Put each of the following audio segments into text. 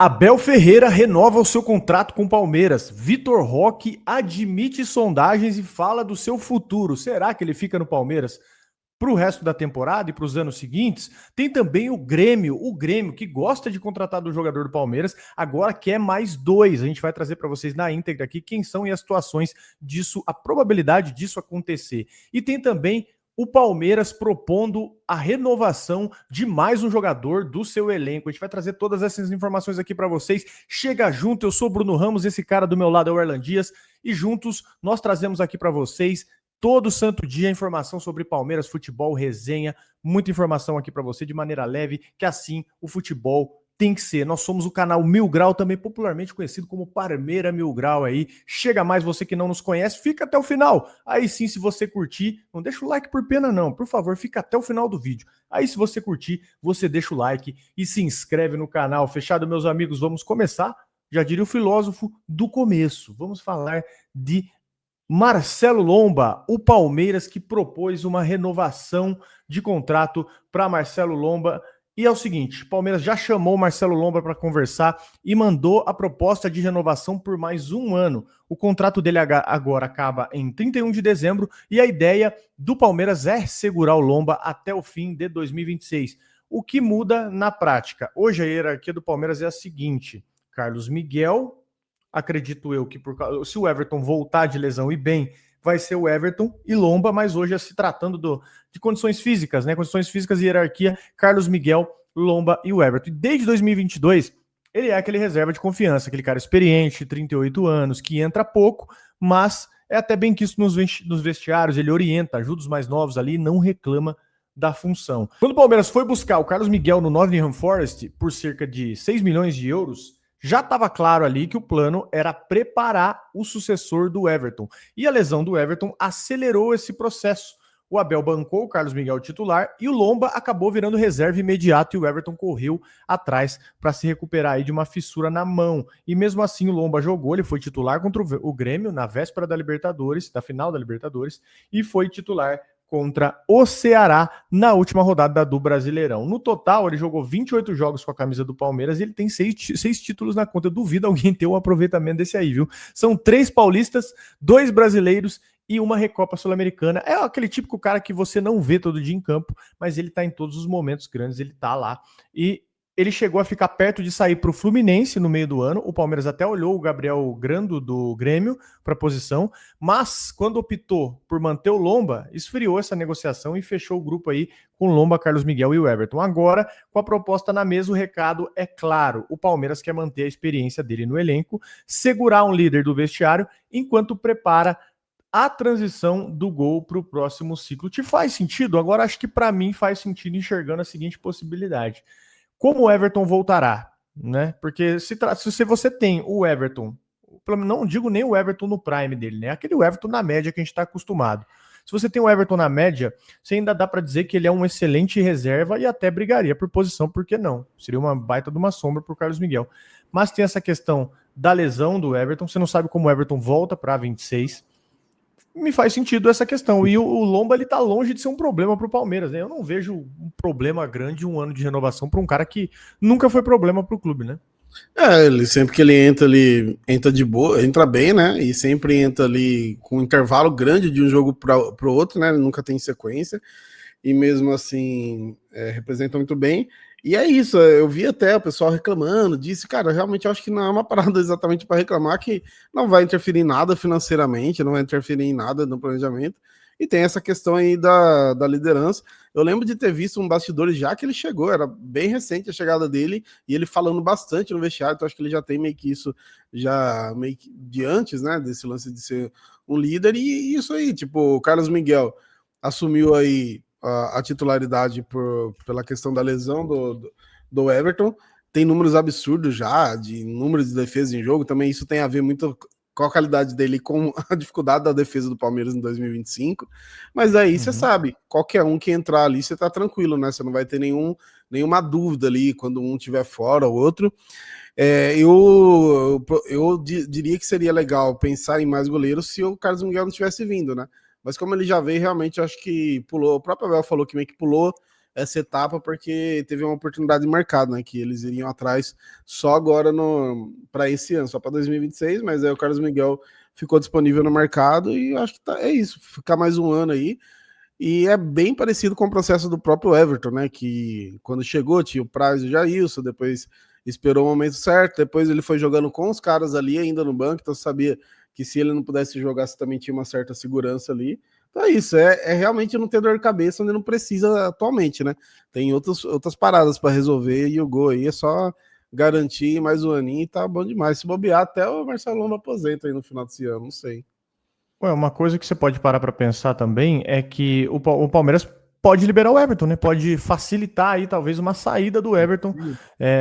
Abel Ferreira renova o seu contrato com o Palmeiras. Vitor Roque admite sondagens e fala do seu futuro. Será que ele fica no Palmeiras para o resto da temporada e para os anos seguintes? Tem também o Grêmio que gosta de contratar do jogador do Palmeiras, agora quer mais dois. A gente vai trazer para vocês na íntegra aqui quem são e as situações disso, a probabilidade disso acontecer. E tem também o Palmeiras propondo a renovação de mais um jogador do seu elenco. A gente vai trazer todas essas informações aqui para vocês. Chega junto, eu sou o Bruno Ramos, esse cara do meu lado é o Erlan Dias, e juntos nós trazemos aqui para vocês todo santo dia informação sobre Palmeiras, futebol, resenha, muita informação aqui para você de maneira leve, que assim o futebol tem que ser. Nós somos o canal Mil Grau, também popularmente conhecido como Parmeira Mil Grau aí. Chega mais, você que não nos conhece, fica até o final. Aí sim, se você curtir, não deixa o like por pena não, por favor, fica até o final do vídeo. Aí se você curtir, você deixa o like e se inscreve no canal. Fechado, meus amigos? Vamos começar, já diria o filósofo, do começo. Vamos falar de Marcelo Lomba, o Palmeiras que propôs uma renovação de contrato para Marcelo Lomba. E é o seguinte, o Palmeiras já chamou o Marcelo Lomba para conversar e mandou a proposta de renovação por mais um ano. O contrato dele agora acaba em 31 de dezembro e a ideia do Palmeiras é segurar o Lomba até o fim de 2026. O que muda na prática? Hoje a hierarquia do Palmeiras é a seguinte: Carlos Miguel, acredito eu que se o Everton voltar de lesão e bem, vai ser o Everton e Lomba, mas hoje se tratando de condições físicas, né? Condições físicas e hierarquia, Carlos Miguel, Lomba e o Everton. E desde 2022, ele é aquele reserva de confiança, aquele cara experiente, 38 anos, que entra pouco, mas é até bem quisto nos vestiários, ele orienta, ajuda os mais novos ali e não reclama da função. Quando o Palmeiras foi buscar o Carlos Miguel no Nottingham Forest por cerca de 6 milhões de euros, já estava claro ali que o plano era preparar o sucessor do Everton. E a lesão do Everton acelerou esse processo. O Abel bancou o Carlos Miguel titular e o Lomba acabou virando reserva imediato e o Everton correu atrás para se recuperar aí de uma fissura na mão. E mesmo assim o Lomba jogou, ele foi titular contra o Grêmio na véspera da Libertadores, da final da Libertadores, e foi titular contra o Ceará na última rodada do Brasileirão. No total, ele jogou 28 jogos com a camisa do Palmeiras e ele tem 6 títulos na conta. Eu duvido alguém ter um aproveitamento desse aí, viu? São 3 paulistas, 2 brasileiros e uma Recopa Sul-Americana. É aquele típico cara que você não vê todo dia em campo, mas ele tá em todos os momentos grandes, ele tá lá. E ele chegou a ficar perto de sair para o Fluminense no meio do ano. O Palmeiras até olhou o Gabriel Grando do Grêmio para a posição, mas quando optou por manter o Lomba, esfriou essa negociação e fechou o grupo aí com Lomba, Carlos Miguel e o Everton. Agora, com a proposta na mesa, o recado é claro. O Palmeiras quer manter a experiência dele no elenco, segurar um líder do vestiário, enquanto prepara a transição do gol para o próximo ciclo. Te faz sentido? Agora, acho que para mim faz sentido enxergando a seguinte possibilidade. Como o Everton voltará, né? Porque se você tem o Everton, não digo nem o Everton no prime dele, né? Aquele Everton na média que a gente está acostumado. Se você tem o Everton na média, você ainda dá para dizer que ele é um excelente reserva e até brigaria por posição, por que não? Seria uma baita de uma sombra para o Carlos Miguel. Mas tem essa questão da lesão do Everton, você não sabe como o Everton volta para 26. Me faz sentido essa questão. E o Lomba, ele tá longe de ser um problema pro Palmeiras, né? Eu não vejo um problema grande, um ano de renovação para um cara que nunca foi problema pro clube, né? Ele sempre que ele entra de boa, entra bem, né? E sempre entra ali com um intervalo grande de um jogo pro outro, né? Ele nunca tem sequência. E mesmo assim, representa muito bem. E é isso, eu vi até o pessoal reclamando, disse, cara, realmente eu acho que não é uma parada exatamente para reclamar, que não vai interferir em nada financeiramente, não vai interferir em nada no planejamento, e tem essa questão aí da liderança. Eu lembro de ter visto um bastidor já que ele chegou, era bem recente a chegada dele, e ele falando bastante no vestiário, então acho que ele já tem meio que isso, já meio que de antes, né, desse lance de ser um líder, e isso aí, tipo, o Carlos Miguel assumiu aí a titularidade pela questão da lesão do Everton, tem números absurdos já, de números de defesa em jogo, também isso tem a ver muito com a qualidade dele, com a dificuldade da defesa do Palmeiras em 2025, mas aí você sabe, qualquer um que entrar ali, você tá tranquilo, né, você não vai ter nenhuma dúvida ali, quando um estiver fora, o outro. Eu diria que seria legal pensar em mais goleiros se o Carlos Miguel não tivesse vindo, né? Mas como ele já veio, realmente, eu acho que pulou. O próprio Abel falou que meio que pulou essa etapa porque teve uma oportunidade de mercado, né? Que eles iriam atrás só agora para esse ano, só para 2026, mas aí o Carlos Miguel ficou disponível no mercado e acho que é isso, ficar mais um ano aí. E é bem parecido com o processo do próprio Everton, né? Que quando chegou tinha o prazo de Jailson, depois esperou o momento certo, depois ele foi jogando com os caras ali ainda no banco, então sabia que se ele não pudesse jogar, você também tinha uma certa segurança ali. Então é isso, é realmente não ter dor de cabeça onde não precisa atualmente, né? Tem outras paradas para resolver e o gol aí é só garantir mais um aninho e tá bom demais. Se bobear, até o Marcelão aposenta aí no final desse ano, não sei. Ué, uma coisa que você pode parar para pensar também é que o Palmeiras pode liberar o Everton, né? Pode facilitar aí talvez uma saída do Everton.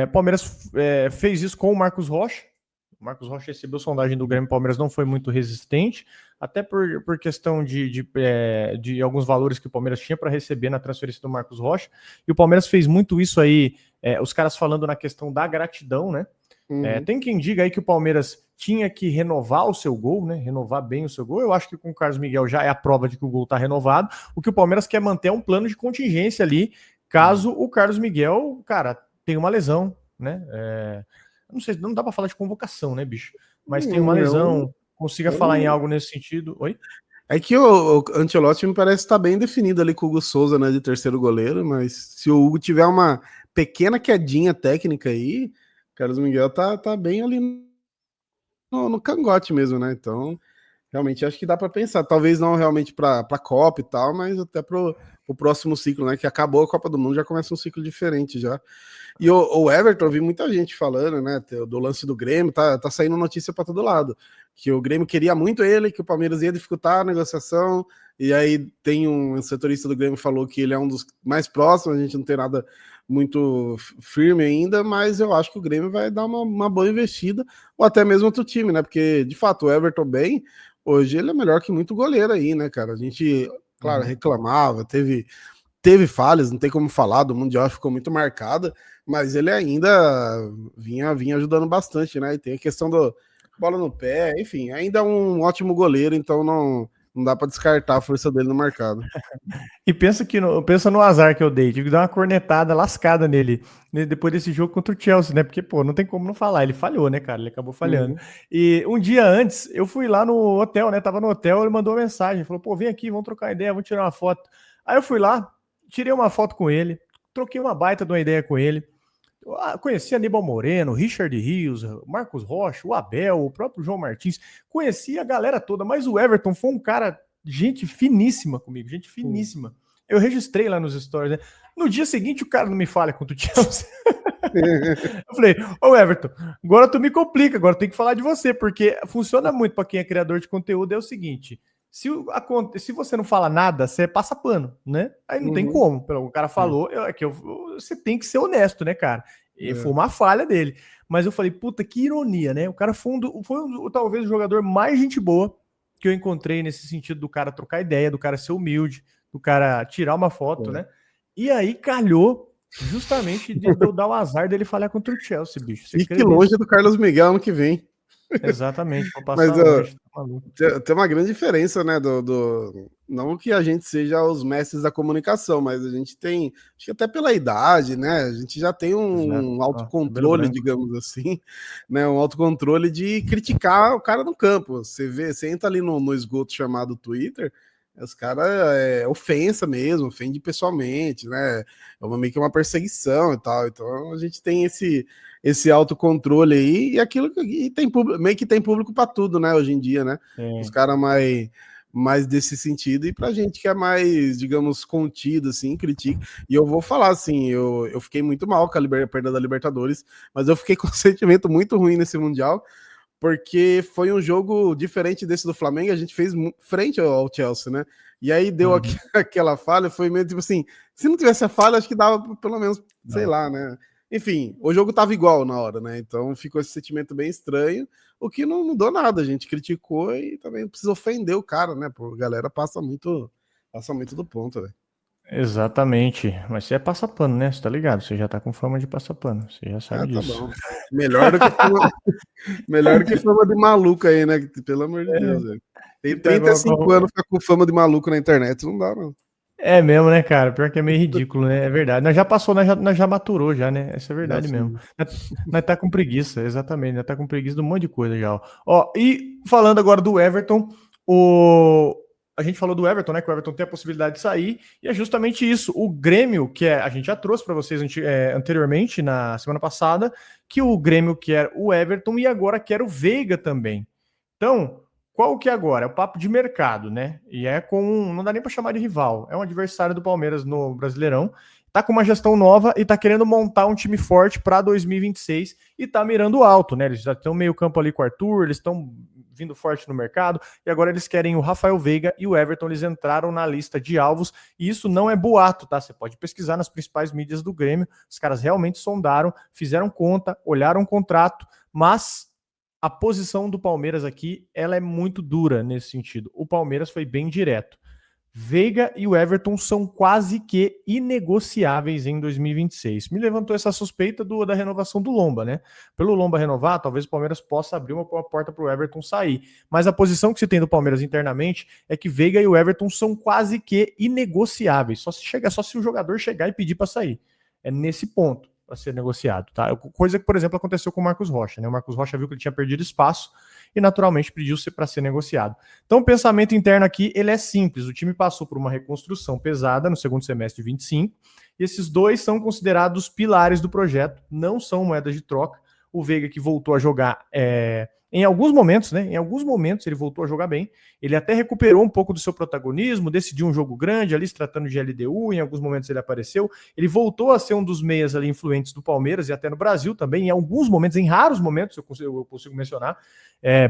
O Palmeiras fez isso com o Marcos Rocha. O Marcos Rocha recebeu sondagem do Grêmio, o Palmeiras não foi muito resistente, até por questão de alguns valores que o Palmeiras tinha para receber na transferência do Marcos Rocha. E o Palmeiras fez muito isso aí, os caras falando na questão da gratidão, né? Tem quem diga aí que o Palmeiras tinha que renovar o seu gol, né? Renovar bem o seu gol. Eu acho que com o Carlos Miguel já é a prova de que o gol está renovado. O que o Palmeiras quer manter é um plano de contingência ali, caso o Carlos Miguel, cara, tenha uma lesão, né? Não sei, não dá para falar de convocação, né, bicho? Mas tem uma lesão, consiga falar em algo nesse sentido. Oi? É que o Ancelotti me parece estar bem definido ali com o Hugo Souza, né, de terceiro goleiro, mas se o Hugo tiver uma pequena quedinha técnica aí, Carlos Miguel tá bem ali no cangote mesmo, né? Então, realmente acho que dá para pensar. Talvez não realmente para a Copa e tal, mas até pro próximo ciclo, né? Que acabou a Copa do Mundo, já começa um ciclo diferente já. E o Everton, eu vi muita gente falando, né? Do lance do Grêmio, tá saindo notícia para todo lado. Que o Grêmio queria muito ele, que o Palmeiras ia dificultar a negociação. E aí tem um setorista do Grêmio que falou que ele é um dos mais próximos, a gente não tem nada muito firme ainda, mas eu acho que o Grêmio vai dar uma boa investida, ou até mesmo outro time, né? Porque, de fato, o Everton bem, hoje ele é melhor que muito goleiro aí, né, cara? A gente, claro, reclamava, teve falhas, não tem como falar, do Mundial ficou muito marcada, mas ele ainda vinha ajudando bastante, né? E tem a questão do bola no pé, enfim, ainda é um ótimo goleiro, então não dá para descartar a força dele no mercado. E pensa no azar que eu dei. Tive que dar uma cornetada lascada nele, né, depois desse jogo contra o Chelsea, né? Porque, pô, não tem como não falar. Ele falhou, né, cara? Ele acabou falhando. E um dia antes, eu fui lá no hotel, né? Tava no hotel, ele mandou uma mensagem. Falou, pô, vem aqui, vamos trocar ideia, vamos tirar uma foto. Aí eu fui lá, tirei uma foto com ele, troquei uma baita de uma ideia com ele. Conheci Aníbal Moreno, Richard Rios, Marcos Rocha, o Abel, o próprio João Martins. Conheci a galera toda, mas o Everton foi um cara, gente finíssima comigo, gente finíssima. Eu registrei lá nos stories, né? No dia seguinte, o cara não me fala contra o Chelsea. Eu falei, ô Everton, agora tu me complica, agora tem que falar de você, porque funciona muito para quem é criador de conteúdo, é o seguinte, se você não fala nada, você passa pano, né? Aí não tem como. O cara falou, você tem que ser honesto, né, cara? E foi uma falha dele. Mas eu falei, puta, que ironia, né? O cara foi talvez o jogador mais gente boa que eu encontrei nesse sentido do cara trocar ideia, do cara ser humilde, do cara tirar uma foto, né? E aí calhou justamente de eu dar o azar dele falhar contra o Chelsea, bicho. Fique longe do Carlos Miguel ano que vem. Exatamente, vou passar longe. Tem uma grande diferença, né? Não que a gente seja os mestres da comunicação, mas a gente tem, acho que até pela idade, né? A gente já tem um autocontrole, digamos assim, né? Um autocontrole de criticar o cara no campo. Você entra ali no esgoto chamado Twitter, os caras ofensa mesmo, ofende pessoalmente, né? Meio que uma perseguição e tal. Então a gente tem esse autocontrole aí, e aquilo que tem meio que tem público para tudo, né, hoje em dia, né? Os caras mais desse sentido, e pra gente que é mais, digamos, contido, assim, critica. E eu vou falar, assim, eu fiquei muito mal com a perda da Libertadores, mas eu fiquei com um sentimento muito ruim nesse Mundial, porque foi um jogo diferente desse do Flamengo, a gente fez frente ao Chelsea, né? E aí deu aquela falha, foi meio tipo assim, se não tivesse a falha, acho que dava pelo menos, sei lá, né? Enfim, o jogo tava igual na hora, né? Então ficou esse sentimento bem estranho, o que não mudou nada. A gente criticou e também não precisa ofender o cara, né? Pô, a galera passa muito do ponto, velho. Exatamente. Mas você é passapano, né? Você tá ligado? Você já tá com fama de passapano. Você já sabe disso. Tá bom. Melhor do que fama de maluco aí, né? Pelo amor de Deus, velho. Tem 35 anos ficar com fama de maluco na internet, não dá, não. É mesmo, né, cara? Pior que é meio ridículo, né? É verdade. Nós já passou, nós já maturou já, né? Essa é verdade mesmo. Assim. Nós tá com preguiça, exatamente. Nós tá com preguiça de um monte de coisa já, ó. Ó, e falando agora do Everton, o... a gente falou do Everton, né? Que o Everton tem a possibilidade de sair, e é justamente isso. O Grêmio, a gente já trouxe para vocês anteriormente, na semana passada, que o Grêmio quer o Everton e agora quer o Veiga também. Então, qual que é agora? É o papo de mercado, né? E é com. Não dá nem para chamar de rival. É um adversário do Palmeiras no Brasileirão. Tá com uma gestão nova e tá querendo montar um time forte para 2026 e tá mirando alto, né? Eles já estão meio campo ali com o Arthur, eles estão vindo forte no mercado e agora eles querem o Rafael Veiga e o Everton. Eles entraram na lista de alvos e isso não é boato, tá? Você pode pesquisar nas principais mídias do Grêmio. Os caras realmente sondaram, fizeram conta, olharam o contrato, mas a posição do Palmeiras aqui, ela é muito dura nesse sentido. O Palmeiras foi bem direto. Veiga e o Everton são quase que inegociáveis em 2026. Me levantou essa suspeita da renovação do Lomba, né? Pelo Lomba renovar, talvez o Palmeiras possa abrir uma porta para o Everton sair. Mas a posição que se tem do Palmeiras internamente é que Veiga e o Everton são quase que inegociáveis. Só se o jogador chegar e pedir para sair. É nesse ponto para ser negociado, tá? Coisa que, por exemplo, aconteceu com o Marcos Rocha, né? O Marcos Rocha viu que ele tinha perdido espaço e naturalmente pediu para ser negociado. Então, o pensamento interno aqui, ele é simples. O time passou por uma reconstrução pesada no segundo semestre de 25, e esses dois são considerados pilares do projeto, não são moedas de troca. O Veiga, que voltou a jogar em alguns momentos, né? Em alguns momentos ele voltou a jogar bem. Ele até recuperou um pouco do seu protagonismo, decidiu um jogo grande ali, se tratando de LDU, em alguns momentos ele apareceu. Ele voltou a ser um dos meias ali influentes do Palmeiras e até no Brasil também, em alguns momentos, em raros momentos, eu consigo mencionar.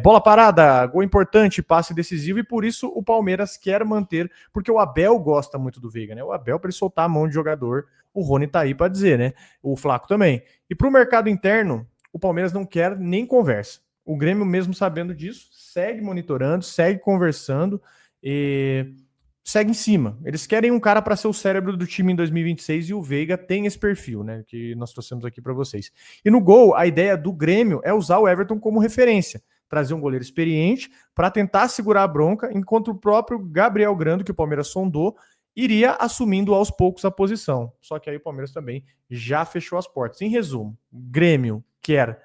Bola parada, gol importante, passe decisivo, e por isso o Palmeiras quer manter, porque o Abel gosta muito do Veiga, né? O Abel, para ele soltar a mão de jogador, o Rony tá aí para dizer, né? O Flaco também. E para o mercado interno, o Palmeiras não quer nem conversa. O Grêmio, mesmo sabendo disso, segue monitorando, segue conversando e segue em cima. Eles querem um cara para ser o cérebro do time em 2026 e o Veiga tem esse perfil, né, que nós trouxemos aqui para vocês. E no gol, a ideia do Grêmio é usar o Everton como referência, trazer um goleiro experiente para tentar segurar a bronca, enquanto o próprio Gabriel Grando, que o Palmeiras sondou, iria assumindo aos poucos a posição. Só que aí o Palmeiras também já fechou as portas. Em resumo, Grêmio quer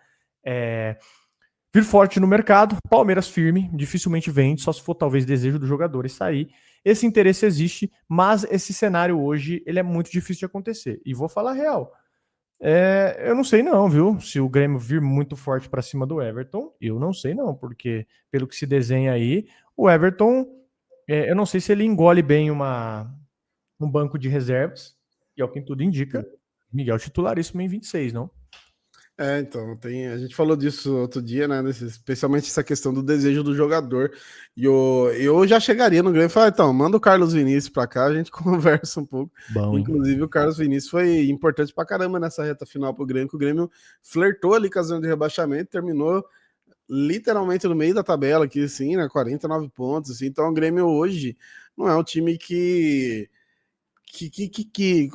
vir forte no mercado, Palmeiras firme, dificilmente vende, só se for talvez desejo do jogador e sair. Esse interesse existe, mas esse cenário hoje ele é muito difícil de acontecer. E vou falar a real. Eu não sei não, viu? Se o Grêmio vir muito forte para cima do Everton, eu não sei não, porque pelo que se desenha aí, o Everton, eu não sei se ele engole bem um banco de reservas, e ao que tudo indica, Miguel titularíssimo em 26, não? Então, a gente falou disso outro dia, né? Especialmente essa questão do desejo do jogador. E eu já chegaria no Grêmio e falaria, então, manda o Carlos Vinícius pra cá, a gente conversa um pouco. Bom, Inclusive, o Carlos Vinícius foi importante pra caramba nessa reta final pro Grêmio, que o Grêmio flertou ali com a zona de rebaixamento, terminou literalmente no meio da tabela aqui, assim, né? 49 pontos, assim. Então, o Grêmio hoje não é um time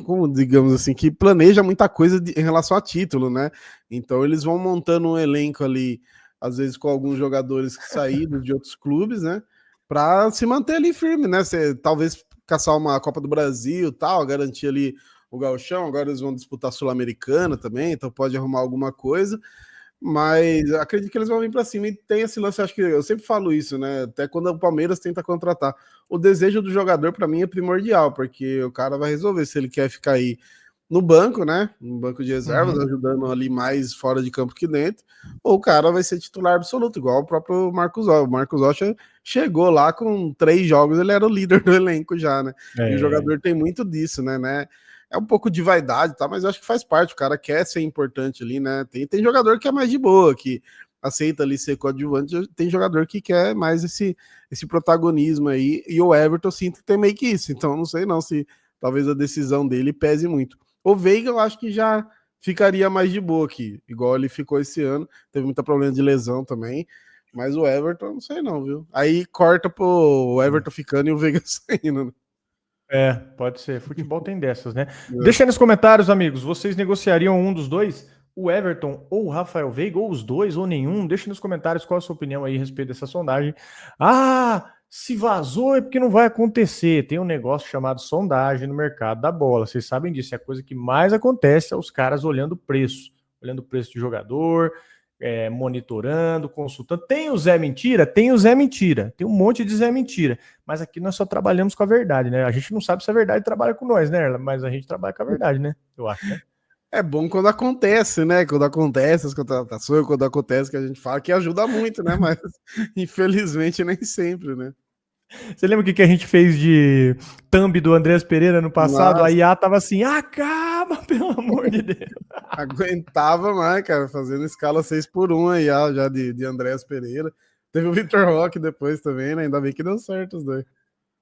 como digamos assim, que planeja muita coisa em relação a título, né? Então eles vão montando um elenco ali, às vezes com alguns jogadores que saíram de outros clubes, né? Para se manter ali firme, né? Talvez caçar uma Copa do Brasil, tal, garantir ali o gauchão. Agora eles vão disputar a Sul-Americana também, então pode arrumar alguma coisa. Mas acredito que eles vão vir para cima e tem esse lance, acho que eu sempre falo isso, né? Até quando o Palmeiras tenta contratar. O desejo do jogador, para mim, é primordial, porque o cara vai resolver se ele quer ficar aí no banco, né? No banco de reservas, ajudando ali mais fora de campo que dentro, ou o cara vai ser titular absoluto, igual o próprio Marcos Rocha. O Marcos Rocha chegou lá com 3 jogos, ele era o líder do elenco já, né? E o jogador tem muito disso, né? É um pouco de vaidade, tá? Mas eu acho que faz parte, o cara quer ser importante ali, né? Tem jogador que é mais de boa, que aceita ali ser coadjuvante, tem jogador que quer mais esse protagonismo aí, e o Everton sinto que tem meio que isso, então não sei não se talvez a decisão dele pese muito. O Veiga eu acho que já ficaria mais de boa aqui, igual ele ficou esse ano, teve muito problema de lesão também, mas o Everton não sei não, viu? Aí corta pro Everton ficando e o Veiga saindo, né? Pode ser. Futebol tem dessas, né? Deixa aí nos comentários, amigos. Vocês negociariam um dos dois? O Everton ou o Rafael Veiga? Ou os dois, ou nenhum? Deixa nos comentários qual a sua opinião aí a respeito dessa sondagem. Ah, Se vazou é porque não vai acontecer. Tem um negócio chamado sondagem no mercado da bola. Vocês sabem disso. É a coisa que mais acontece é os caras olhando o preço de jogador, monitorando, consultando. Tem o Zé Mentira? Tem o Zé Mentira. Tem um monte de Zé Mentira. Mas aqui nós só trabalhamos com a verdade, né? A gente não sabe se a verdade trabalha com nós, né? Mas a gente trabalha com a verdade, né? Eu acho, né? É bom quando acontece, né? Quando acontece as contratações, quando acontece que a gente fala que ajuda muito, né? Mas infelizmente nem sempre, né? Você lembra o que a gente fez de thumb do Andrés Pereira no passado? A Nossa, IA tava assim, acaba, pelo amor de Deus. aguentava mais, cara, fazendo escala 6x1 aí, já de Andréas Pereira. Teve o Vitor Roque depois também, né? Ainda bem que deu certo os dois.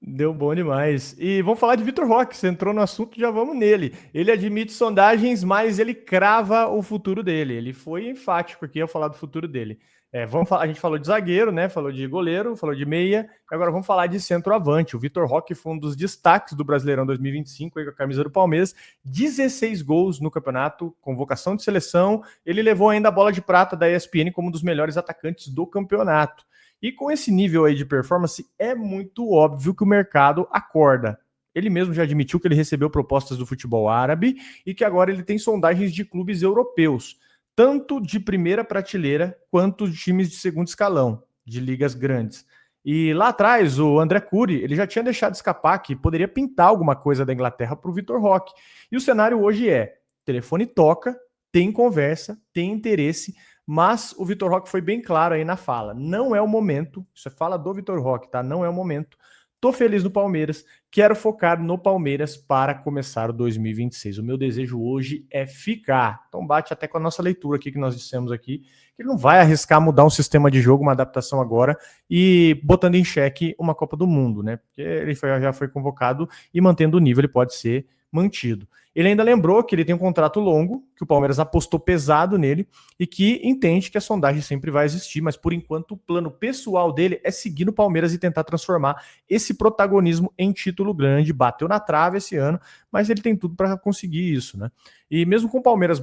Deu bom demais. E vamos falar de Vitor Roque. Você entrou no assunto, já vamos nele. Ele admite sondagens, mas ele crava o futuro dele. Ele foi enfático aqui ao falar do futuro dele. A gente falou de zagueiro, né? Falou de goleiro, falou de meia. Agora vamos falar de centroavante. O Vitor Roque foi um dos destaques do Brasileirão 2025 aí com a camisa do Palmeiras. 16 gols no campeonato, convocação de seleção. Ele levou ainda a bola de prata da ESPN como um dos melhores atacantes do campeonato. E com esse nível aí de performance, é muito óbvio que o mercado acorda. Ele mesmo já admitiu que ele recebeu propostas do futebol árabe e que agora ele tem sondagens de clubes europeus, tanto de primeira prateleira quanto de times de segundo escalão, de ligas grandes. E lá atrás, o André Cury, ele já tinha deixado escapar que poderia pintar alguma coisa da Inglaterra para o Vitor Roque. E o cenário hoje telefone toca, tem conversa, tem interesse, mas o Vitor Roque foi bem claro aí na fala. Não é o momento. Isso é fala do Vitor Roque, tá? Não é o momento. Tô feliz no Palmeiras. Quero focar no Palmeiras para começar o 2026. O meu desejo hoje é ficar. Então bate até com a nossa leitura aqui que nós dissemos aqui, que ele não vai arriscar mudar um sistema de jogo, uma adaptação agora e botando em xeque uma Copa do Mundo, né? Porque ele já foi convocado e mantendo o nível ele pode ser mantido. Ele ainda lembrou que ele tem um contrato longo, que o Palmeiras apostou pesado nele e que entende que a sondagem sempre vai existir, mas por enquanto o plano pessoal dele é seguir no Palmeiras e tentar transformar esse protagonismo em título grande. Bateu na trave esse ano, mas ele tem tudo para conseguir isso, né? E mesmo com o Palmeiras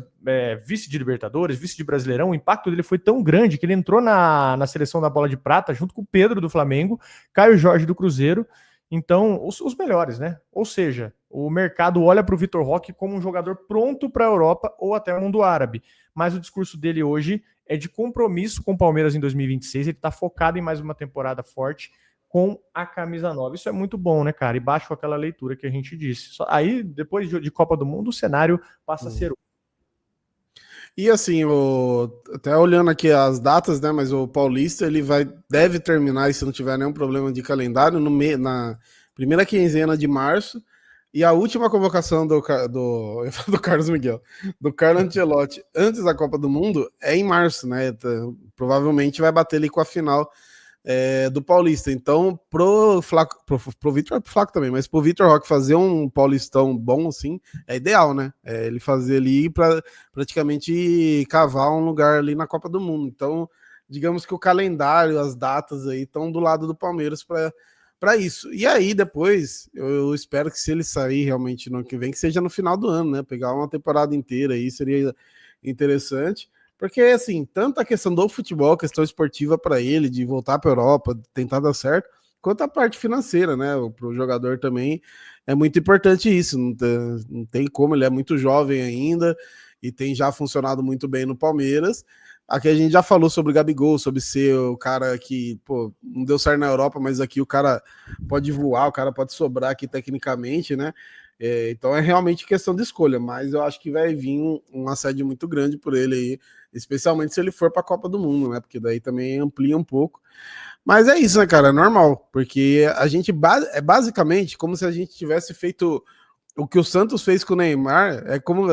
vice de Libertadores, vice de Brasileirão, o impacto dele foi tão grande que ele entrou na seleção da Bola de Prata junto com o Pedro do Flamengo, Caio Jorge do Cruzeiro. Então, os melhores, né? Ou seja, o mercado olha para o Vitor Roque como um jogador pronto para a Europa ou até o mundo árabe. Mas o discurso dele hoje é de compromisso com o Palmeiras em 2026. Ele está focado em mais uma temporada forte com a camisa nova. Isso é muito bom, né, cara? E baixo com aquela leitura que a gente disse. Aí, depois de Copa do Mundo, o cenário passa a ser. E assim, até olhando aqui as datas, né? Mas o Paulista ele deve terminar, se não tiver nenhum problema de calendário, na primeira quinzena de março. E a última convocação do Carlos Miguel, do Carlo Ancelotti, antes da Copa do Mundo, é em março, né? Provavelmente vai bater ali com a final do Paulista. Então, pro Vitor Flaco também, mas pro Vitor Roque fazer um Paulistão bom, assim, é ideal, né? Ele fazer ali para praticamente cavar um lugar ali na Copa do Mundo. Então, digamos que o calendário, as datas aí estão do lado do Palmeiras para isso. E aí, depois, eu espero que se ele sair realmente no ano que vem, que seja no final do ano, né? Pegar uma temporada inteira aí seria interessante. Porque, assim, tanto a questão do futebol, questão esportiva para ele, de voltar para a Europa, tentar dar certo, quanto a parte financeira, né? Para o jogador também é muito importante isso. Não tem como, ele é muito jovem ainda e tem já funcionado muito bem no Palmeiras. Aqui a gente já falou sobre o Gabigol, sobre ser o cara que, pô, não deu certo na Europa, mas aqui o cara pode voar, o cara pode sobrar aqui tecnicamente, né? Então é realmente questão de escolha, mas eu acho que vai vir um assédio muito grande por ele aí, especialmente se ele for para a Copa do Mundo, né? Porque daí também amplia um pouco. Mas é isso, né, cara? É normal, porque a gente é basicamente como se a gente tivesse feito o que o Santos fez com o Neymar, é como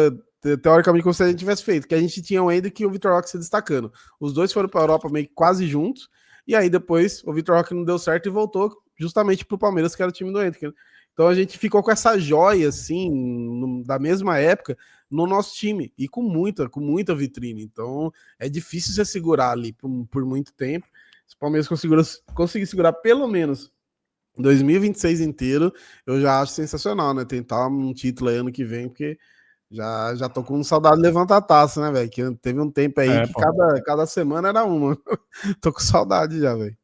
teoricamente como se a gente tivesse feito, que a gente tinha o Hendrick e o Vitor Roque se destacando. Os dois foram para a Europa meio que quase juntos, e aí depois o Vitor Roque não deu certo e voltou justamente para o Palmeiras, que era o time do Hendrick, né? Então a gente ficou com essa joia, assim, da mesma época, no nosso time, e com muita vitrine. Então é difícil você segurar ali por muito tempo. Se o Palmeiras conseguir segurar pelo menos 2026 inteiro, eu já acho sensacional, né? Tentar um título aí ano que vem, porque já tô com saudade de levantar a taça, né, velho? Que teve um tempo aí que cada semana era uma. Tô com saudade já, velho.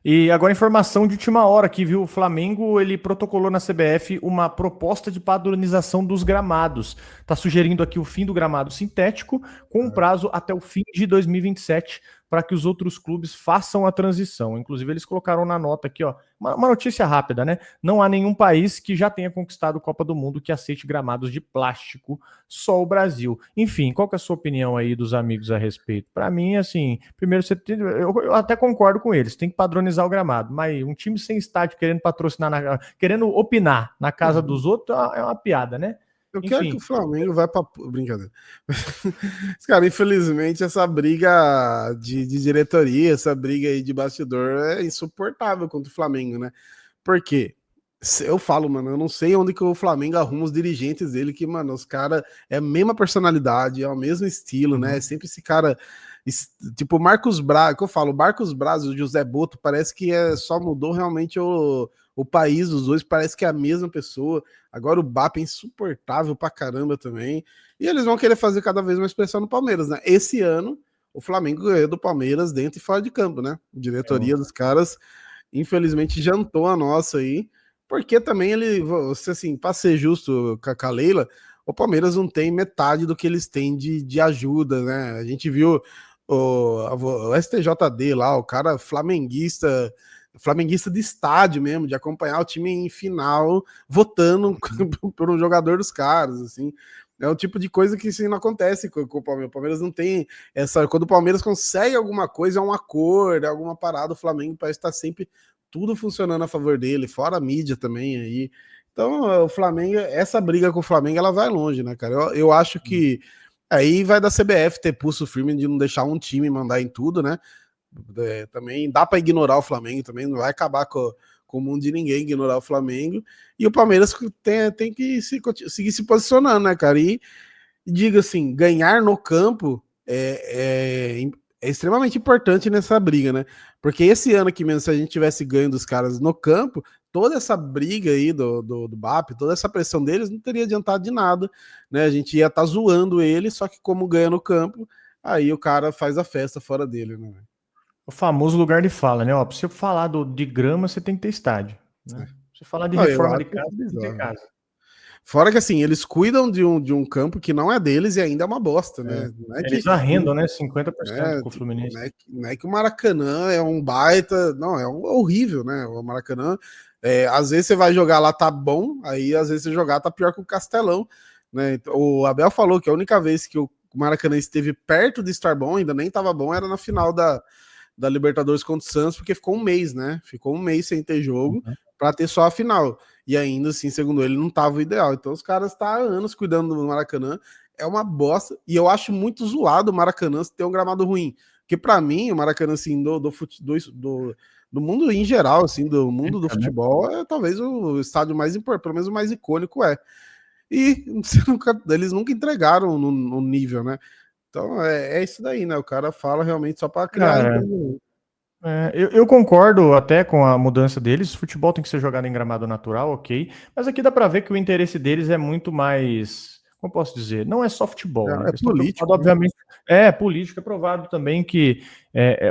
E agora informação de última hora aqui, viu? O Flamengo, ele protocolou na CBF uma proposta de padronização dos gramados. Tá sugerindo aqui o fim do gramado sintético com um prazo até o fim de 2027 para que os outros clubes façam a transição. Inclusive, eles colocaram na nota aqui, ó, uma notícia rápida, né? Não há nenhum país que já tenha conquistado a Copa do Mundo que aceite gramados de plástico, só o Brasil. Enfim, qual que é a sua opinião aí dos amigos a respeito? Para mim, assim, primeiro eu até concordo com eles, tem que padronizar o gramado, mas um time sem estádio querendo patrocinar, querendo opinar na casa dos outros é uma piada, né? Eu Enfim. quero que o Flamengo vá pra. Brincadeira. Cara, infelizmente, essa briga de diretoria, essa briga aí de bastidor é insuportável contra o Flamengo, né? Por quê? Eu falo, mano, eu não sei onde que o Flamengo arruma os dirigentes dele, que, mano, os caras é a mesma personalidade, é o mesmo estilo, né? É sempre esse cara, tipo, Marcos Braz, que eu falo, Marcos Braz e o José Boto, parece que só mudou realmente o país dos dois, parece que é a mesma pessoa. Agora o BAP é insuportável pra caramba também. E eles vão querer fazer cada vez mais pressão no Palmeiras, né? Esse ano, o Flamengo ganhou do Palmeiras dentro e fora de campo, né? A diretoria dos caras, infelizmente, jantou a nossa aí. Porque também ele, assim, pra ser justo com a Leila, o Palmeiras não tem metade do que eles têm de ajuda, né? A gente viu o STJD lá, o cara flamenguista de estádio mesmo, de acompanhar o time em final, votando por um jogador dos caras, assim. É o tipo de coisa que assim, não acontece com o Palmeiras. O Palmeiras não tem essa. Quando o Palmeiras consegue alguma coisa, é um acordo, é alguma parada, o Flamengo parece estar sempre tudo funcionando a favor dele, fora a mídia também aí. Então, o Flamengo, essa briga com o Flamengo, ela vai longe, né, cara? Eu acho que aí vai da CBF ter pulso firme de não deixar um time mandar em tudo, né? Também dá para ignorar o Flamengo, também não vai acabar com o mundo de ninguém ignorar o Flamengo. E o Palmeiras tem que seguir se posicionando, né, cara? E diga assim, ganhar no campo é extremamente importante nessa briga, né? Porque esse ano aqui mesmo, se a gente tivesse ganho dos caras no campo, toda essa briga aí do BAP, toda essa pressão deles não teria adiantado de nada, né? A gente ia estar zoando ele, só que como ganha no campo, aí o cara faz a festa fora dele, né? O famoso lugar de fala, né? Ó, pra você falar de grama, você tem que ter estádio. Né? Pra você falar de Eu reforma de acho casa, tem que ter bizarro. casa. Fora que assim, eles cuidam de um campo que não é deles e ainda é uma bosta, É. né? Não é que, Eles arrendam, né? 50% é, com o tipo, Fluminense. não é que o Maracanã é um baita. Não, é horrível, né? O Maracanã, às vezes você vai jogar lá, tá bom, aí às vezes você jogar tá pior que o Castelão, né? Então, o Abel falou que a única vez que o Maracanã esteve perto de estar bom, ainda nem tava bom, era na final da Libertadores contra o Santos, porque ficou um mês, né? Ficou um mês sem ter jogo para ter só a final. E ainda assim, segundo ele, não tava o ideal. Então os caras estão há anos cuidando do Maracanã. É uma bosta. E eu acho muito zoado o Maracanã ter um gramado ruim. Porque para mim, o Maracanã, assim, do mundo em geral, assim, do mundo do futebol, é talvez o estádio mais importante, pelo menos o mais icônico é. E eles nunca entregaram no nível, né? Então é isso daí, né? O cara fala realmente só para criar Cara, entendimento. eu concordo até com a mudança deles. O futebol tem que ser jogado em gramado natural, ok. Mas aqui dá para ver que o interesse deles é muito mais. Como posso dizer? Não é só futebol, né? É Eles estão político, preocupados, né? obviamente. É político, é provado também que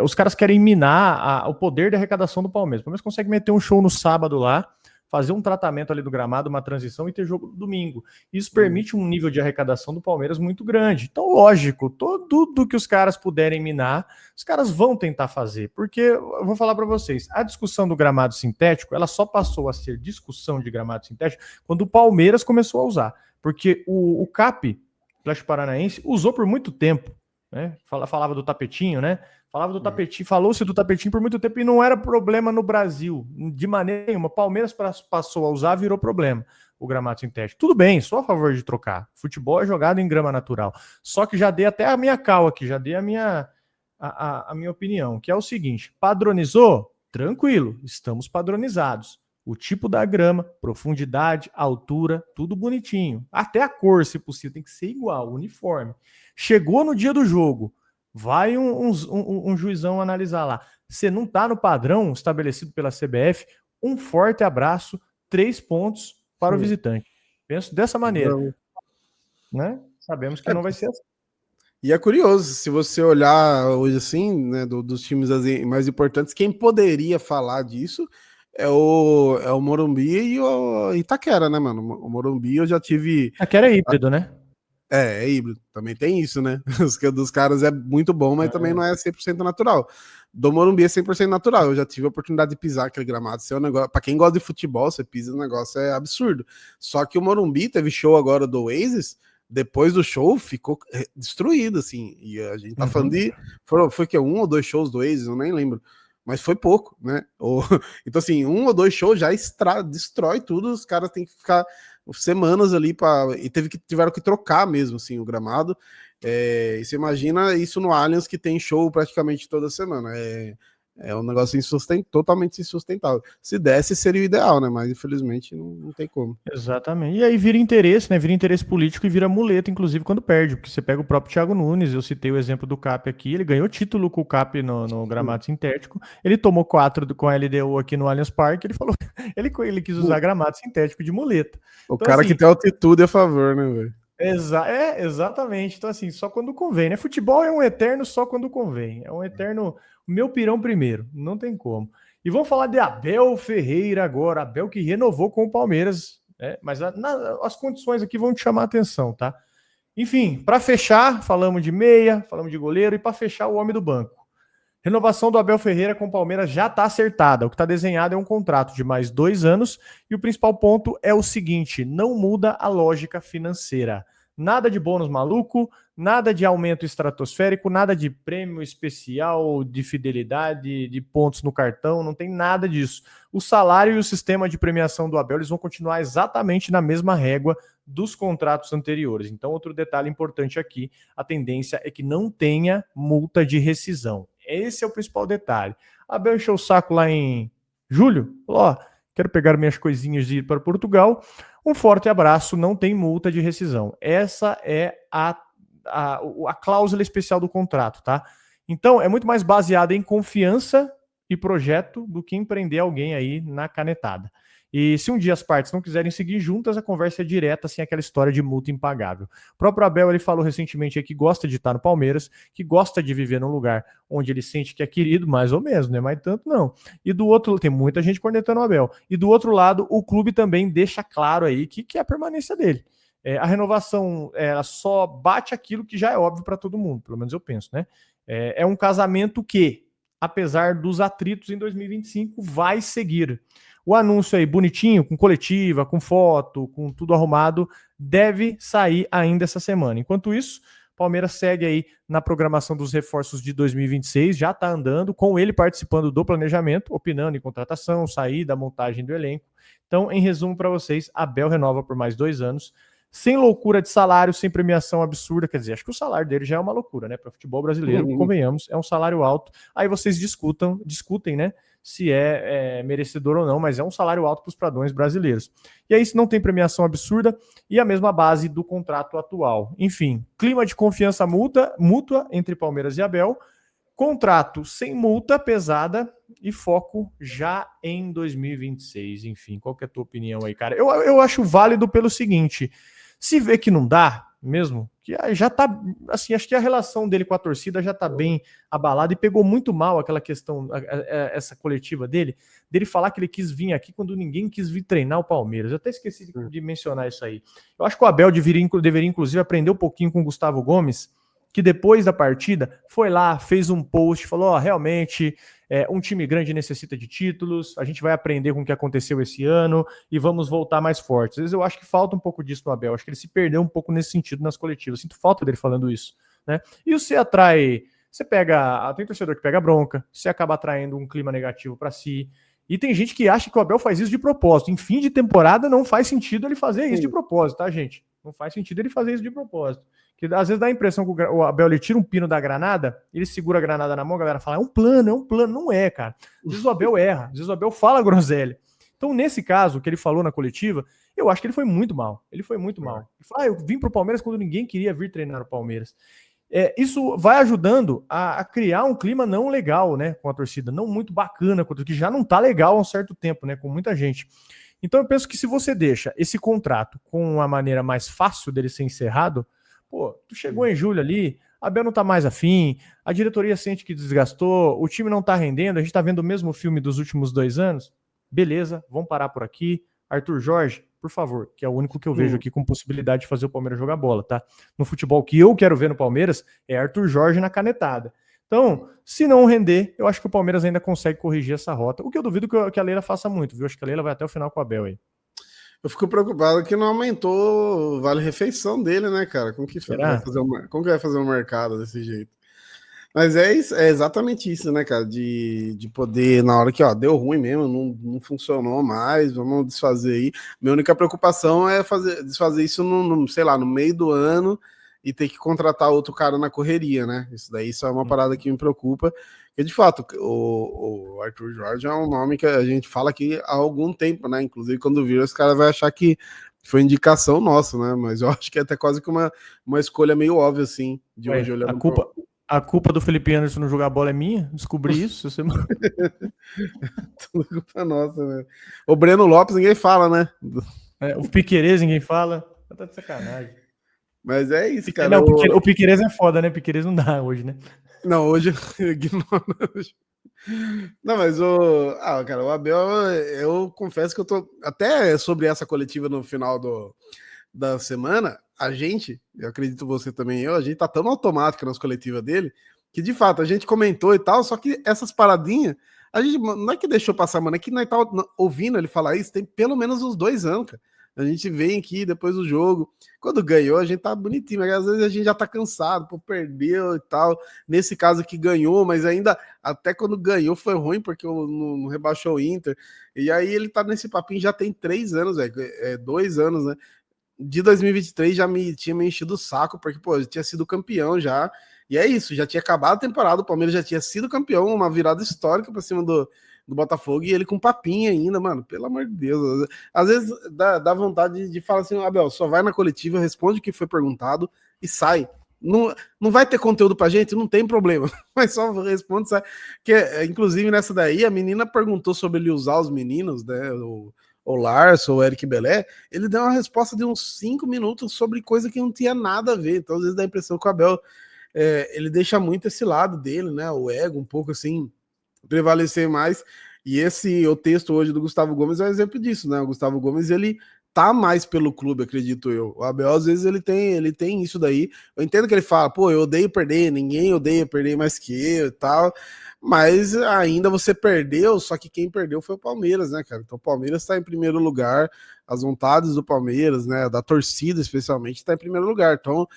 os caras querem minar o poder de arrecadação do Palmeiras. O Palmeiras consegue meter um show no sábado lá, fazer um tratamento ali do gramado, uma transição e ter jogo no domingo. Isso permite um nível de arrecadação do Palmeiras muito grande. Então, lógico, tudo que os caras puderem minar, os caras vão tentar fazer. Porque, eu vou falar para vocês, a discussão do gramado sintético, ela só passou a ser discussão de gramado sintético quando o Palmeiras começou a usar. Porque o CAP, Atlético Paranaense, usou por muito tempo. Né? Falava do tapetinho, né? Falava do tapetinho, falou-se do tapetinho por muito tempo e não era problema no Brasil, de maneira nenhuma. Palmeiras passou a usar, virou problema o gramado sintético. Tudo bem, sou a favor de trocar. Futebol é jogado em grama natural. Só que já dei até a minha cal aqui, já dei a minha opinião, que é o seguinte: padronizou? Tranquilo, estamos padronizados. O tipo da grama, profundidade, altura, tudo bonitinho. Até a cor, se possível, tem que ser igual, uniforme. Chegou no dia do jogo, vai um juizão analisar lá. Você não está no padrão estabelecido pela CBF, um forte abraço, 3 pontos para o visitante. Penso dessa maneira. Não. Né? Sabemos que não vai ser assim. E é curioso, se você olhar hoje assim, né, dos times mais importantes, quem poderia falar disso é o Morumbi e o Itaquera, né, mano? O Morumbi eu já tive. Aqui era híbrido, né? É híbrido. Também tem isso, né? Os que dos caras é muito bom, mas também não é 100% natural. Do Morumbi é 100% natural. Eu já tive a oportunidade de pisar aquele gramado. Isso é um negócio, pra quem gosta de futebol, você pisa no negócio, é absurdo. Só que o Morumbi teve show agora do Oasis. Depois do show ficou destruído, assim. E a gente tá falando de. Foi que 1 ou 2 shows do Oasis, eu nem lembro. Mas foi pouco, né? Então, assim, 1 ou 2 shows já destrói tudo. Os caras têm que ficar semanas ali para e tiveram que trocar mesmo assim o gramado. E você imagina isso no Allianz que tem show praticamente toda semana. É um negócio totalmente insustentável. Se desse, seria o ideal, né? Mas infelizmente não tem como. Exatamente. E aí vira interesse, né? Vira interesse político e vira muleta, inclusive, quando perde. Porque você pega o próprio Thiago Nunes, eu citei o exemplo do CAP aqui, ele ganhou título com o CAP no gramado sintético, ele tomou 4 com a LDU aqui no Allianz Parque, ele falou, ele quis usar gramado sintético de muleta. O Então, cara assim, que tem altitude a favor, né, velho? exatamente. Então, assim, só quando convém, né? Futebol é um eterno só quando convém. É um eterno meu pirão primeiro. Não tem como. E vamos falar de Abel Ferreira agora. Abel que renovou com o Palmeiras. Mas as condições aqui vão te chamar a atenção, tá? Enfim, para fechar, falamos de meia, falamos de goleiro e para fechar o homem do banco. Renovação do Abel Ferreira com o Palmeiras já está acertada. O que está desenhado é um contrato de mais 2 anos e o principal ponto é o seguinte: não muda a lógica financeira. Nada de bônus maluco, nada de aumento estratosférico, nada de prêmio especial, de fidelidade, de pontos no cartão, não tem nada disso. O salário e o sistema de premiação do Abel eles vão continuar exatamente na mesma régua dos contratos anteriores. Então, outro detalhe importante aqui, a tendência é que não tenha multa de rescisão. Esse é o principal detalhe. Abel encheu o saco lá em julho, falou, ó, quero pegar minhas coisinhas e ir para Portugal. Um forte abraço, não tem multa de rescisão. Essa é a cláusula especial do contrato, tá? Então, é muito mais baseada em confiança e projeto do que empreender alguém aí na canetada. E se um dia as partes não quiserem seguir juntas, a conversa é direta, sem aquela história de multa impagável. O próprio Abel ele falou recentemente que gosta de estar no Palmeiras, que gosta de viver num lugar onde ele sente que é querido, mais ou menos, né? Mas tanto não. E do outro, tem muita gente cornetando o Abel. E do outro lado, o clube também deixa claro aí que é a permanência dele. A renovação ela só bate aquilo que já é óbvio para todo mundo, pelo menos eu penso, né? É um casamento que, apesar dos atritos em 2025, vai seguir. O anúncio aí bonitinho, com coletiva, com foto, com tudo arrumado, deve sair ainda essa semana. Enquanto isso, o Palmeiras segue aí na programação dos reforços de 2026, já está andando, com ele participando do planejamento, opinando em contratação, saída, montagem do elenco. Então, em resumo para vocês, Abel renova por mais 2 anos, sem loucura de salário, sem premiação absurda, quer dizer, acho que o salário dele já é uma loucura, né? Para o futebol brasileiro, convenhamos, é um salário alto. Aí vocês discutem, né? Se é merecedor ou não, mas é um salário alto para os padrões brasileiros. E aí, se não tem premiação absurda e a mesma base do contrato atual. Enfim, clima de confiança mútua entre Palmeiras e Abel, contrato sem multa pesada e foco já em 2026. Enfim, qual que é a tua opinião aí, cara? Eu acho válido pelo seguinte: se vê que não dá, mesmo, que já tá, assim, acho que a relação dele com a torcida já tá bem abalada e pegou muito mal aquela questão, essa coletiva dele falar que ele quis vir aqui quando ninguém quis vir treinar o Palmeiras. Eu até esqueci de mencionar isso aí. Eu acho que o Abel deveria inclusive aprender um pouquinho com o Gustavo Gomes, que depois da partida foi lá, fez um post, falou, ó, realmente um time grande necessita de títulos, a gente vai aprender com o que aconteceu esse ano e vamos voltar mais fortes. Às vezes eu acho que falta um pouco disso no Abel, acho que ele se perdeu um pouco nesse sentido nas coletivas, sinto falta dele falando isso, né? E você tem torcedor que pega bronca, você acaba atraindo um clima negativo para si, e tem gente que acha que o Abel faz isso de propósito. Em fim de temporada não faz sentido ele fazer isso de propósito, tá, gente? Não faz sentido ele fazer isso de propósito. Que às vezes dá a impressão que o Abel ele tira um pino da granada, ele segura a granada na mão, a galera fala, é um plano. Não é, cara. Às vezes o Abel erra, às vezes o Abel fala groselha. Então, nesse caso, que ele falou na coletiva, eu acho que ele foi muito mal. Ele foi muito mal. Ele falou, eu vim pro Palmeiras quando ninguém queria vir treinar o Palmeiras. Isso vai ajudando a criar um clima não legal, né, com a torcida, não muito bacana, que já não tá legal há um certo tempo, né, com muita gente. Então eu penso que se você deixa esse contrato com uma maneira mais fácil dele ser encerrado, pô, tu chegou em julho ali, Abel não tá mais afim, a diretoria sente que desgastou, o time não tá rendendo, a gente tá vendo o mesmo filme dos últimos 2 anos. Beleza, vamos parar por aqui. Arthur Jorge, por favor, que é o único que eu vejo aqui com possibilidade de fazer o Palmeiras jogar bola, tá? No futebol que eu quero ver no Palmeiras é Arthur Jorge na canetada. Então, se não render, eu acho que o Palmeiras ainda consegue corrigir essa rota. O que eu duvido que a Leila faça muito, viu? Acho que a Leila vai até o final com o Abel aí. Eu fico preocupado que não aumentou o vale-refeição dele, né, cara? Como que vai fazer um mercado desse jeito? Mas é exatamente isso, né, cara? De poder, na hora que, ó, deu ruim mesmo, não funcionou mais, vamos desfazer aí. Minha única preocupação é desfazer isso sei lá, no meio do ano e ter que contratar outro cara na correria, né? Isso é uma parada que me preocupa. Porque, de fato, o Arthur Jorge é um nome que a gente fala aqui há algum tempo, né? Inclusive, quando vir, os caras vão achar que foi indicação nossa, né? Mas eu acho que é até quase que uma escolha meio óbvia, assim, de hoje olhando a culpa do Felipe Anderson não jogar bola é minha? Descobri isso. Você... Tudo culpa nossa, né? O Breno Lopes ninguém fala, né? O Piquerez ninguém fala. Tá de sacanagem. Mas é isso, cara. Não, o Piquerez é foda, né? Piquerez não dá hoje, né? Não, hoje eu ignoro. Não, mas cara, o Abel, eu confesso que eu tô até sobre essa coletiva no final da semana, eu acredito você também, a gente tá tão automático nas coletivas dele, que de fato a gente comentou e tal, só que essas paradinhas, a gente não é que deixou passar, mano, é que nós tá ouvindo ele falar isso tem pelo menos uns 2 anos, cara. A gente vem aqui depois do jogo, quando ganhou a gente tá bonitinho, mas às vezes a gente já tá cansado, pô, perdeu e tal, nesse caso aqui ganhou, mas ainda, até quando ganhou foi ruim, porque não rebaixou o Inter, e aí ele tá nesse papinho já tem 3 anos, velho, 2 anos, né? De 2023 já tinha me enchido o saco, porque, pô, eu tinha sido campeão já, e é isso, já tinha acabado a temporada, o Palmeiras já tinha sido campeão, uma virada histórica pra cima do Botafogo, e ele com papinha ainda, mano, pelo amor de Deus. Às vezes dá vontade de falar assim, Abel, só vai na coletiva, responde o que foi perguntado e sai. Não vai ter conteúdo pra gente? Não tem problema, mas só responde, sai. Inclusive nessa daí, a menina perguntou sobre ele usar os meninos, né, o Lars, ou o Eric Belé, ele deu uma resposta de uns 5 minutos sobre coisa que não tinha nada a ver. Então, às vezes dá a impressão que o Abel ele deixa muito esse lado dele, né? O ego, um pouco assim, prevalecer mais. E o texto hoje do Gustavo Gomes é um exemplo disso, né? O Gustavo Gomes, ele tá mais pelo clube, acredito eu. O Abel, às vezes, ele tem isso daí. Eu entendo que ele fala, pô, eu odeio perder, ninguém odeia perder mais que eu e tal. Mas ainda você perdeu, só que quem perdeu foi o Palmeiras, né, cara? Então o Palmeiras está em primeiro lugar, as vontades do Palmeiras, né, da torcida especialmente, está em primeiro lugar. Então,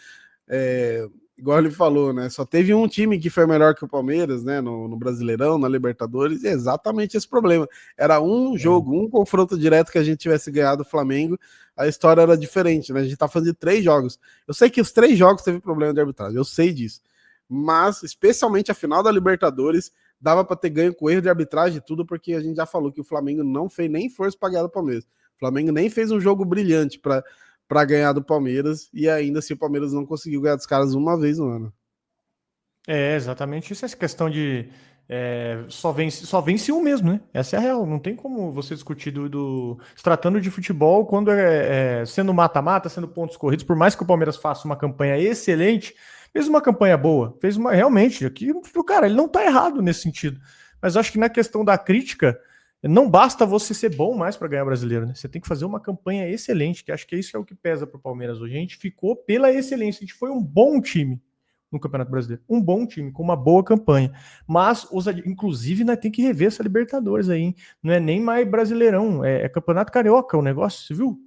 igual ele falou, né, só teve um time que foi melhor que o Palmeiras, né, no Brasileirão, na Libertadores, e é exatamente esse problema. Era um jogo, um confronto direto que a gente tivesse ganhado o Flamengo, a história era diferente, né? A gente tá fazendo 3 jogos. Eu sei que os 3 jogos teve problema de arbitragem, eu sei disso. Mas, especialmente a final da Libertadores, dava para ter ganho com erro de arbitragem e tudo, porque a gente já falou que o Flamengo não fez nem força para ganhar do Palmeiras. O Flamengo nem fez um jogo brilhante para ganhar do Palmeiras, e ainda assim o Palmeiras não conseguiu ganhar dos caras uma vez no ano. Exatamente isso. Essa questão de só vence um mesmo, né? Essa é a real. Não tem como você discutir se tratando de futebol quando sendo mata-mata, sendo pontos corridos, por mais que o Palmeiras faça uma campanha excelente, fez uma campanha boa, fez uma realmente aqui, cara, ele não tá errado nesse sentido. Mas acho que na questão da crítica, não basta você ser bom mais para ganhar brasileiro, né? Você tem que fazer uma campanha excelente, que acho que isso é o que pesa pro Palmeiras hoje. A gente ficou pela excelência, a gente foi um bom time no Campeonato Brasileiro, um bom time, com uma boa campanha, mas inclusive nós tem que rever essa Libertadores aí, hein? Não é nem mais Brasileirão, é Campeonato Carioca o negócio, você viu?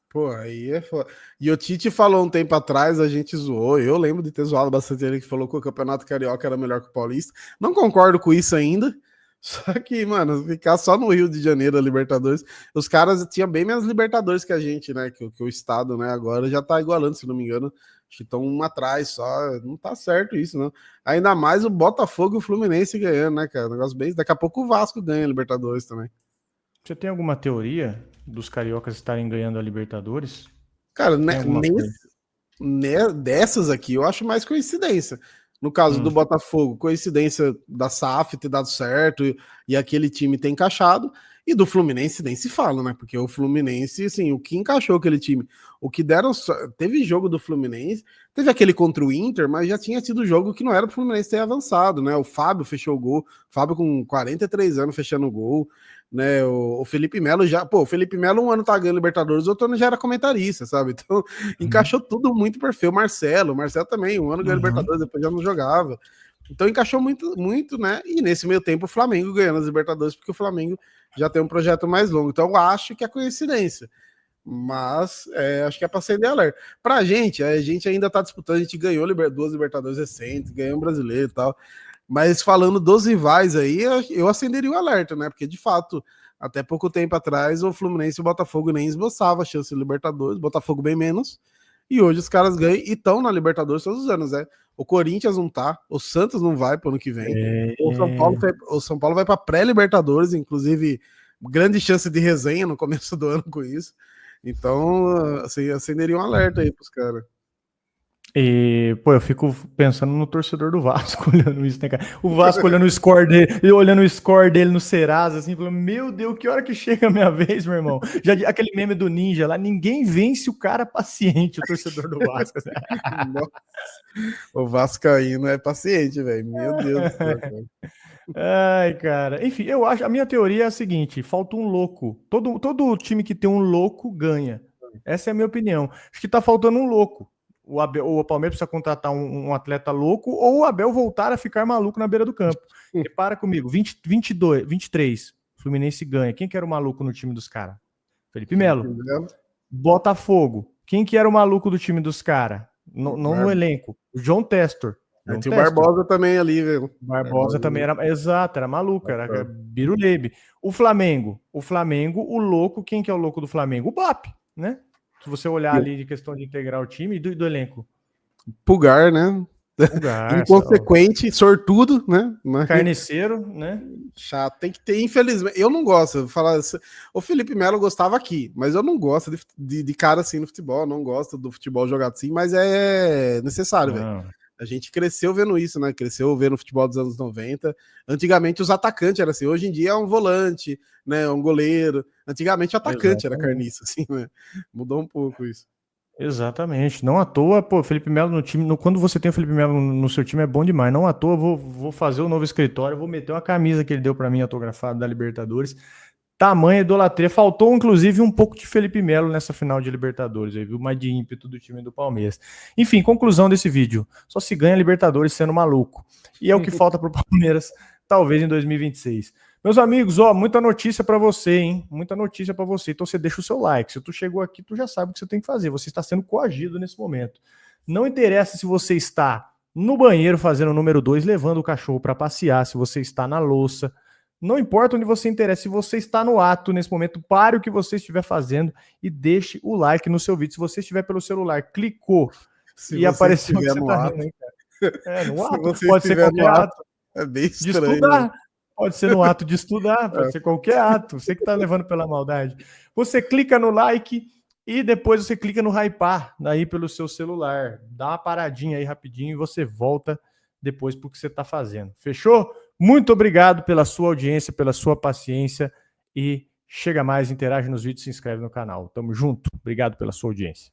Pô, aí é foda. E o Tite falou um tempo atrás, a gente zoou, eu lembro de ter zoado bastante ele, que falou que o Campeonato Carioca era melhor que o Paulista. Não concordo com isso ainda, só que, mano, ficar só no Rio de Janeiro, a Libertadores, os caras tinham bem menos Libertadores que a gente, né, que o Estado, né, agora já tá igualando, se não me engano, acho que estão um atrás só, não tá certo isso, não. Ainda mais o Botafogo e o Fluminense ganhando, né, cara, negócio bem, daqui a pouco o Vasco ganha a Libertadores também. Você tem alguma teoria dos cariocas estarem ganhando a Libertadores? Cara, dessas aqui, eu acho mais coincidência. No caso do Botafogo, coincidência da SAF ter dado certo e aquele time ter encaixado. E do Fluminense nem se fala, né? Porque o Fluminense, assim, o que encaixou aquele time, o que deram. Teve jogo do Fluminense, teve aquele contra o Inter, mas já tinha sido jogo que não era pro Fluminense ter avançado, né? O Fábio fechou o gol, o Fábio com 43 anos fechando o gol, né? O Felipe Melo já. Pô, o Felipe Melo um ano tá ganhando Libertadores, outro ano já era comentarista, sabe? Então encaixou tudo muito perfeito. O Marcelo também, um ano ganhou Libertadores, depois já não jogava. Então encaixou muito, muito, né? E nesse meio tempo o Flamengo ganhando as Libertadores, porque o Flamengo já tem um projeto mais longo. Então eu acho que é coincidência. Mas acho que é para acender alerta. Pra gente, a gente ainda tá disputando, a gente ganhou 2 Libertadores recentes, ganhou um brasileiro e tal. Mas falando dos rivais aí, eu acenderia o alerta, né? Porque de fato, até pouco tempo atrás, o Fluminense e o Botafogo nem esboçava a chance de Libertadores, Botafogo bem menos. E hoje os caras ganham e estão na Libertadores todos os anos, né? O Corinthians não tá, o Santos não vai pro ano que vem. O São Paulo vai para pré-Libertadores, inclusive grande chance de resenha no começo do ano com isso. Então, assim, acenderia um alerta aí pros caras. E, pô, eu fico pensando no torcedor do Vasco olhando isso, né, cara? O Vasco olhando o score dele, olhando o score dele no Serasa, assim, falando, meu Deus, que hora que chega a minha vez, meu irmão? Já aquele meme do Ninja lá, ninguém vence o cara paciente, o torcedor do Vasco. Nossa, o Vascaíno é paciente, velho. Meu Deus do céu, cara. Ai, cara. Enfim, eu acho, a minha teoria é a seguinte, falta um louco. Todo time que tem um louco ganha. Essa é a minha opinião. Acho que tá faltando um louco. O Palmeiras precisa contratar um atleta louco ou o Abel voltar a ficar maluco na beira do campo. Repara comigo, 22, 23, Fluminense ganha. Quem que era o maluco no time dos caras? Felipe Melo. Botafogo. Quem que era o maluco do time dos caras? Não no elenco. O João Testor. Tinha o Barbosa também ali, velho. Barbosa também era. Exato, era maluco, era Birulebe. O Flamengo, o louco, quem que é o louco do Flamengo? O BAP, né? Se você olhar ali de questão de integrar o time e do elenco. Pulgar, né? Pulgar, inconsequente, sortudo, né? Mas... Carniceiro, né? Chato, tem que ter, infelizmente. Eu não gosto. Falar, o Felipe Melo gostava aqui, mas eu não gosto de cara assim no futebol. Não gosto do futebol jogado assim, mas é necessário, velho. A gente cresceu vendo isso, né? Cresceu vendo o futebol dos anos 90. Antigamente os atacantes eram assim, hoje em dia é um volante, né? Um goleiro. Antigamente o atacante era carniça, assim, né? Mudou um pouco isso. Exatamente. Não à toa, pô, Felipe Melo no time, quando você tem o Felipe Melo no seu time é bom demais. Não à toa, vou fazer o novo escritório, vou meter uma camisa que ele deu para mim autografada da Libertadores. Tamanha idolatria. Faltou, inclusive, um pouco de Felipe Melo nessa final de Libertadores, aí, viu? Mais de ímpeto do time do Palmeiras. Enfim, conclusão desse vídeo. Só se ganha Libertadores sendo maluco. E é o que falta pro Palmeiras, talvez em 2026. Meus amigos, ó, muita notícia para você, hein? Muita notícia para você. Então você deixa o seu like. Se tu chegou aqui, tu já sabe o que você tem que fazer. Você está sendo coagido nesse momento. Não interessa se você está no banheiro fazendo o número 2, levando o cachorro para passear, se você está na louça. Não importa onde você interessa, se você está no ato nesse momento, pare o que você estiver fazendo e deixe o like no seu vídeo. Se você estiver pelo celular, clicou e apareceu que você está rindo, hein, cara? No ato, pode ser qualquer ato. É bem estranho. De estudar. Né? Pode ser no ato de estudar, pode ser qualquer ato. Você que está levando pela maldade. Você clica no like e depois você clica no hypar aí pelo seu celular. Dá uma paradinha aí rapidinho e você volta depois pro que você está fazendo. Fechou? Muito obrigado pela sua audiência, pela sua paciência e chega mais, interage nos vídeos, se inscreve no canal. Tamo junto. Obrigado pela sua audiência.